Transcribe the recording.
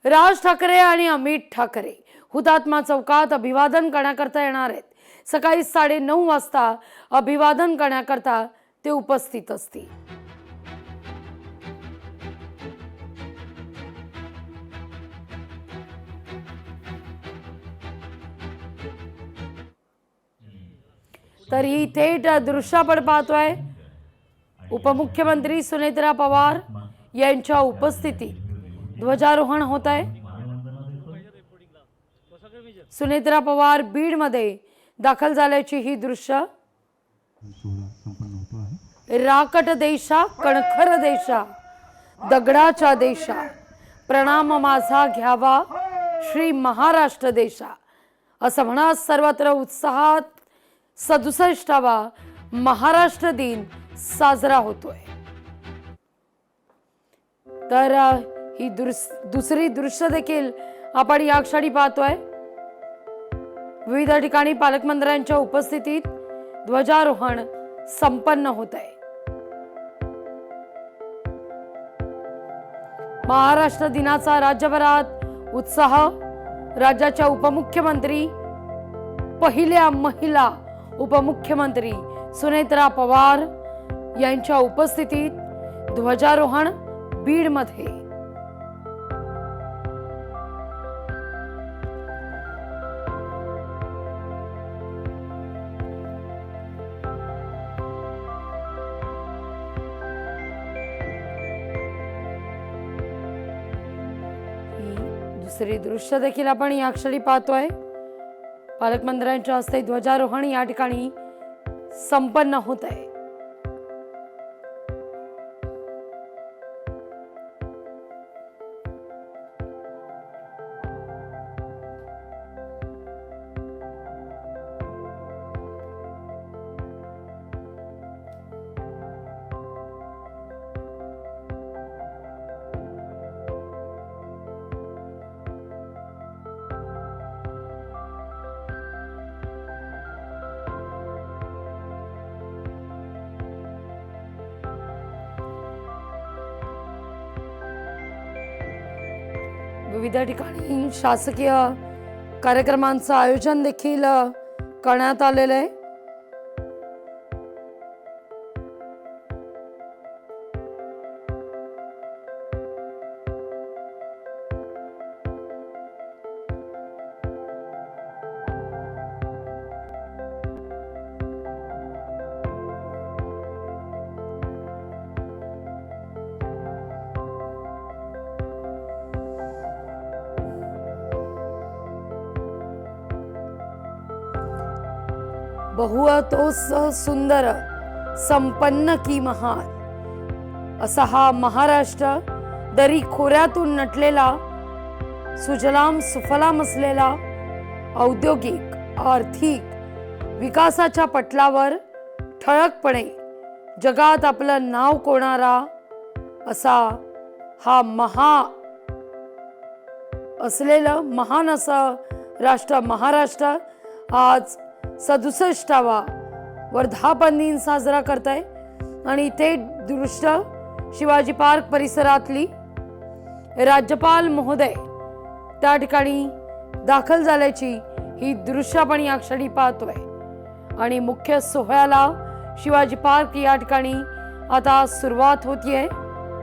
राज ठाकरे आणि अमित ठाकरे हुतात्मा चौकात अभिवादन करण्याकरता येणार आहेत। सकाळी 9:30 वाजता अभिवादन करण्याकरता ते उपस्थित असतील। तर ही थेट दृश्य आपण पाहतोय। उपमुख्यमंत्री सुनेत्रा पवार यांच्या उपस्थितीत ध्वजारोहण होत आहे। सुनेत्रा पवार बीड मध्ये दाखल झाल्याची ही दृश्य। राकट देशा कणखर देशा दगडाच्या देशा प्रणाम माझा घ्यावा श्री महाराष्ट्र देशा असं म्हणत सर्वत्र उत्साहात 67वा महाराष्ट्र दिन साजरा होतोय। तर ही दुसरी दृश्य देखील आपण या क्षणी पाहतोय। विविध ठिकाणी पालकमंत्र्यांच्या उपस्थितीत ध्वजारोहण संपन्न होत आहे। महाराष्ट्र दिनाचा राज्यभरात उत्साह। राज्याच्या उपमुख्यमंत्री पहिल्या महिला उपमुख्यमंत्री सुनेत्रा पवार यांच्या उपस्थितीत ध्वजारोहण बीड मध्ये। दुसरी दृश्य देखील आपण या क्षणी पाहतोय। पालकमंत्र्यांच्या हस्ते ध्वजारोहण या ठिकाणी संपन्न होत आहे। विविध ठिकाणी शासकीय कार्यक्रमांचं आयोजन देखील करण्यात आलेलं आहे। बहुआ तो सुंदर संपन्न की महान असा हा महाराष्ट्र दरी खोऱ्यातून नटलेला सुजलाम सुफलाम असलेला औद्योगिक आर्थिक विकासाच्या पटलावर ठळकपणे जगात आपलं नाव कोरणारा असा हा महान असं राष्ट्र महाराष्ट्र आज 67वा वर्धापन दिन साजरा करताय। आणि ते दृश्य शिवाजी पार्क परिसरातली राज्यपाल महोदय त्या ठिकाणी दाखल झाल्याची ही दृश्य आपण या क्षणी पाहतोय। आणि मुख्य सोहळ्याला शिवाजी पार्क या ठिकाणी आता सुरुवात होतीये।